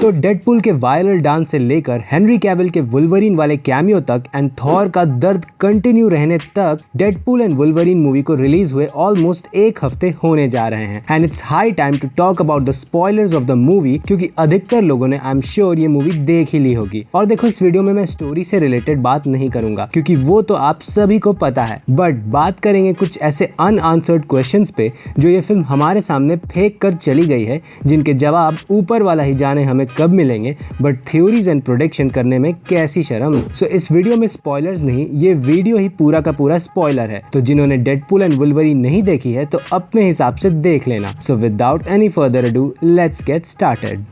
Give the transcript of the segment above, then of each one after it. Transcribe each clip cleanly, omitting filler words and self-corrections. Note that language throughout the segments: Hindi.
तो डेडपूल के वायरल डांस से लेकर हेनरी कैविल के वुल्वरीन वाले कैमियो तक एंड थॉर का दर्द कंटिन्यू रहने तक डेडपूल एंड वुल्वरीन मूवी को रिलीज हुए ऑलमोस्ट एक हफ्ते होने जा रहे हैं and it's high time to talk about the spoilers of the movie, क्योंकि अधिकतर लोगों ने आई एम श्योर ये मूवी देख ही ली होगी। और देखो, इस वीडियो में मैं स्टोरी से रिलेटेड बात नहीं करूंगा क्योंकि वो तो आप सभी को पता है, बट बात करेंगे कुछ ऐसे अनआंसर्ड क्वेश्चंस पे जो ये फिल्म हमारे सामने फेंक कर चली गई है, जिनके जवाब ऊपर वाला ही जाने हमें कब मिलेंगे, बट थ्योरीज एंड प्रोडिक्शन करने में कैसी शर्म। सो इस वीडियो में स्पॉयलर्स नहीं, ये वीडियो ही पूरा का पूरा स्पॉइलर है। तो जिन्होंने डेडपूल एंड वुल्वरीन नहीं देखी है तो अपने हिसाब से देख लेना। So without any further ado, let's get started.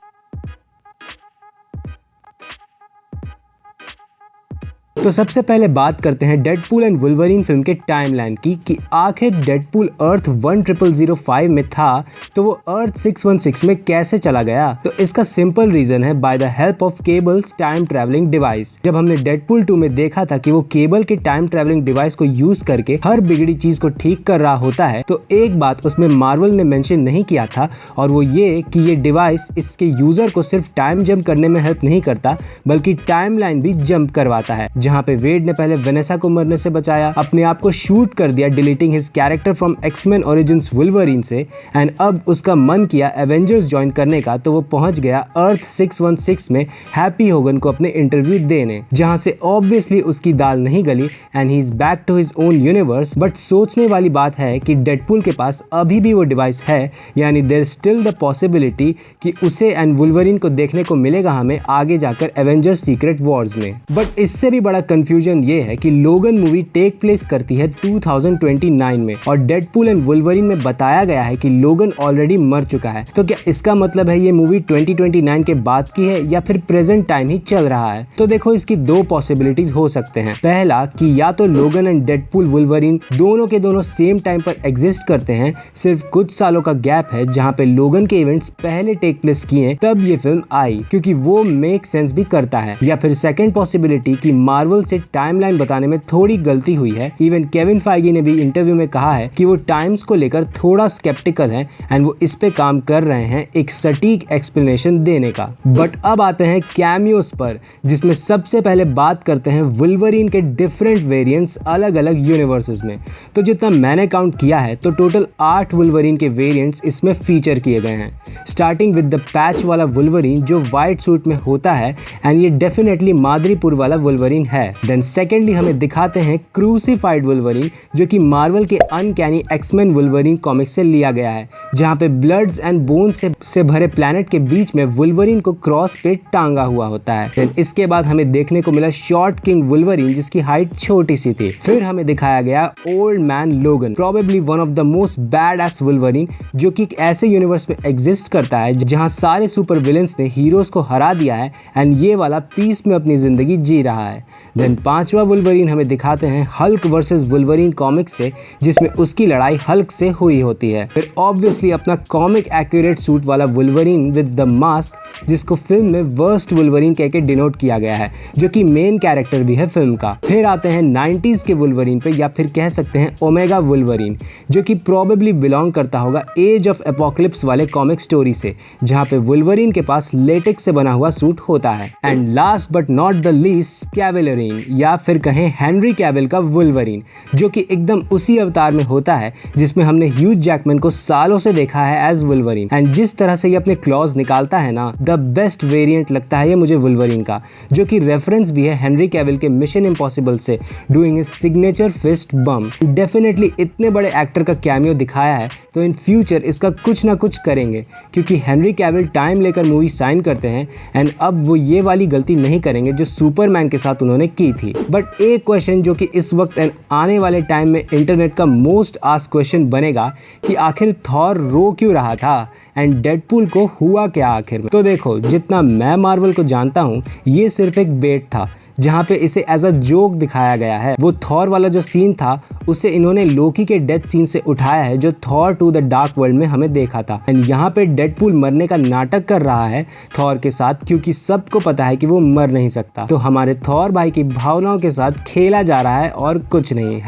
तो सबसे पहले बात करते हैं डेडपूल एंड वुल्वरीन फिल्म के टाइमलाइन की कि आखिर डेडपूल अर्थ 1005 में था तो वो अर्थ 616 में कैसे चला गया। तो इसका सिंपल रीजन है by the help of cables time travelling device. जब हमने डेडपूल 2 में देखा था कि वो केबल के टाइम ट्रैवलिंग डिवाइस को यूज करके हर बिगड़ी चीज को ठीक कर रहा होता है, तो एक बात उसमें मार्वल ने मेंशन नहीं किया था, और वो ये कि ये डिवाइस इसके यूजर को सिर्फ टाइम जंप करने में हेल्प नहीं करता बल्कि टाइमलाइन भी जंप करवाता है। जहाँ पे वेड ने पहले वेनेसा को मरने से बचाया, अपने आप को शूट कर दिया deleting his character from X Men Origins Wolverine से, एंड अब उसका मन किया एवेंजर्स ज्वाइन करने का, तो वो पहुंच गया अर्थ 616 में हैप्पी होगन को अपने इंटरव्यू देने, जहां से ऑब्वियसली उसकी दाल नहीं गली and he is back to his own universe. But सोचने वाली बात है कि डेडपूल के पास अभी भी वो डिवाइस है, यानी देयर स्टिल द पॉसिबिलिटी कि उसे एंड वुल्वरीन को देखने को मिलेगा हमें आगे जाकर एवेंजर्स सीक्रेट वॉर्स में। बट इससे भी बड़ा कंफ्यूजन ये है कि लोगन मूवी टेक प्लेस करती है 2029 में और डेडपूल एंड वुल्वरीन में बताया गया है कि लोगन ऑलरेडी मर चुका है। तो क्या इसका मतलब है ये मूवी 2029 के बाद की है या फिर प्रेजेंट टाइम ही चल रहा है? तो देखो, इसकी दो पॉसिबिलिटीज हो सकते हैं। पहला कि या तो लोगन एंड डेडपूल वुल्वरीन दोनों के दोनों सेम टाइम पर एग्जिस्ट करते हैं, सिर्फ कुछ सालों का गैप है जहाँ पे लोगन के इवेंट्स पहले टेक प्लेस किए तब ये फिल्म आई, क्योंकि वो मेक सेंस भी करता है। या फिर सेकेंड पॉसिबिलिटी कि मार्वल से टाइमलाइन बताने में थोड़ी गलती हुई है। इवन केविन फाइगी ने भी इंटरव्यू में कहा है कि वो टाइम्स को लेकर थोड़ा स्केप्टिकल हैं एंड वो इस पे काम कर रहे हैं एक सटीक एक्सप्लेनेशन देने का। बट अब आते हैं कैमियोस पर, जिसमें सबसे पहले बात करते हैं वुल्वरीन के डिफरेंट वेरिएंट्स अलग अलग यूनिवर्सेस में। तो जितना मैंने काउंट किया है तो टोटल 8 वुल्वरीन के वेरिएंट्स इसमें फीचर किए गए हैं, स्टार्टिंग विद द पैच वाला वुल्वरीन जो व्हाइट सूट में होता है एंड ये डेफिनेटली मादरीपुर वाला वुल्वरीन है। देन सेकेंडली हमें दिखाते हैं क्रूसीफाइड वुल्वरीन, जो कि मार्वल के अनकैनी एक्समैन वुल्वरीन कॉमिक से लिया गया है, जहां पे ब्लड्स एंड बोन्स से भरे प्लैनेट के बीच में वुल्वरीन को क्रॉस पे टांगा हुआ होता है। देन इसके बाद हमें देखने को मिला शॉर्ट किंग वुल्वरीन, जिसकी हाइट छोटी सी थी। फिर हमें दिखाया गया ओल्ड मैन लोगन, probably one of the most bad S Wolverine, जो कि एक ऐसे यूनिवर्स में एग्जिस्ट करता है जहां सारे सुपर विलेंस ने हीरोज को हरा दिया है एंड ये वाला पीस में अपनी जिंदगी जी रहा है। देन पांचवा वुल्वरीन हमें दिखाते हैं हल्क वर्सेस वुल्वरीन कॉमिक से, जिसमें उसकी लड़ाई हल्क से हुई होती है। फिर ऑब्वियसली अपना कॉमिक एक्यूरेट सूट वाला वुल्वरीन विद द मास्क, जिसको फिल्म में वर्स्ट वुल्वरीन कहकर डिनोट किया गया है, जो कि मेन कैरेक्टर भी है फिल्म का। फिर आते हैं 90s के वुल्वरीन पे, या फिर कह सकते हैं ओमेगा वुल्वरीन, जो कि प्रोबेबली बिलोंग करता होगा एज ऑफ एपोकलिप्स वाले कॉमिक स्टोरी से, जहां पे वुल्वरीन के पास लेटेक्स से बना हुआ सूट होता है। And last but not the least, कैवेलरीन, या फिर कहें हेनरी कैविल का वुल्वरीन, जो कि एकदम उसी अवतार में होता है जिसमें हमने ह्यूज जैकमैन को सालों से देखा है एज वुल्वरीन। एंड जिस तरह से ये अपने क्लॉज निकालता है ना, द बेस्ट वेरिएंट लगता है ये मुझे वुल्वरीन का, जो कि रेफरेंस भी है हेनरी कैविल के मिशन इम्पॉसिबल से, डूइंग हिज सिग्नेचर फिस्ट बम। डेफिनेटली इतने बड़े एक्टर का कैमियो दिखाया है तो इन फ्यूचर इसका कुछ ना कुछ करेंगे, क्योंकि हेनरी कैविल टाइम लेकर मूवी साइन करते हैं एंड अब वो ये वाली गलती नहीं करेंगे जो सुपरमैन के साथ उन्होंने की थी। बट एक क्वेश्चन जो कि इस वक्त एंड आने वाले टाइम में इंटरनेट का मोस्ट आस्क्ड क्वेश्चन बनेगा कि आखिर थॉर रो क्यों रहा था एंड डेडपूल को हुआ क्या आखिर में। तो देखो, जितना मैं मार्वल को जानता हूँ ये सिर्फ एक बेट था जहाँ पे इसे एज अ जोक दिखाया गया है। वो थॉर वाला जो सीन था उसे इन्होंने लोकी के डेथ सीन से उठाया है जो Thor two the Dark World में हमें देखा था। एंड यहाँ पे डेडपूल मरने का नाटक कर रहा है थॉर के साथ, क्योंकि सबको पता है कि वो मर नहीं सकता। तो हमारे थॉर भाई की भावनाओं के साथ खेला जा रहा है और कुछ नहीं।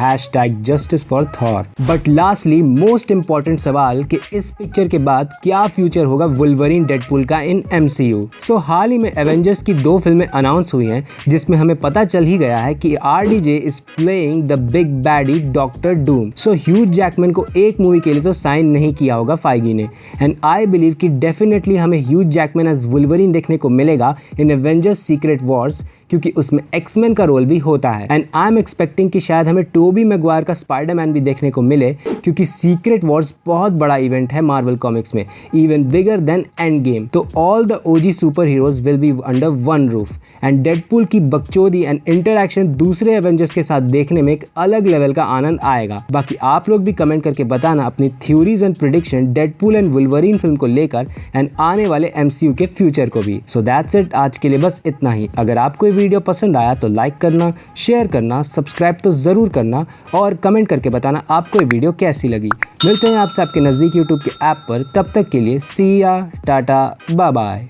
#Justice for Thor. But lastly most important सवाल कि इस पिक्चर के बाद क्या फ्यूचर होगा वुल्वरीन डेडपूल का इन MCU। सो हाल ही में एवेंजर्स की 2 फिल्में अनाउंस हुई हैं जिसमें हमें पता चल ही गया है कि RDJ is playing the big baddie doctor Doom. So Hugh Jackman को एक मूवी के लिए तो साइन नहीं किया होगा फाइगी ने। एंड आई बिलीव कि डेफिनेटली हमें ह्यूज जैकमैन एज वुल्वरीन देखने को मिलेगा इन एवेंजर्स सीक्रेट वॉर्स, क्योंकि उसमें एक्समैन का रोल भी होता है। एंड आई एम एक्सपेक्टिंग कि शायद हमें टोबी मैगवायर का स्पाइडरमैन भी देखने को मिले, क्योंकि सीक्रेट वॉर्स बहुत बड़ा इवेंट है मार्वल कॉमिक्स में, even bigger than Endgame. तो all the OG super heroes will be under one roof. And Deadpool की बकचोदी एंड इंटरैक्शन दूसरे एवेंजर्स के साथ देखने में एक अलग लेवल का आनंद आएगा। बाकी आप लोग भी कमेंट करके बताना अपनी theories and prediction Deadpool and Wolverine film को लेकर एंड आने वाले MCU के फ्यूचर को भी। सो दैट्स इट, आज के लिए बस इतना ही। अगर आपको ये वीडियो पसंद आया तो लाइक करना, शेयर करना, सब्सक्राइब तो जरूर करना और कमेंट करके बताना आपको ये वीडियो कैसी लगी। मिलते हैं आपसे आपके नजदीक YouTube के ऐप पर, तब तक के लिए सी या टाटा बाय बाय।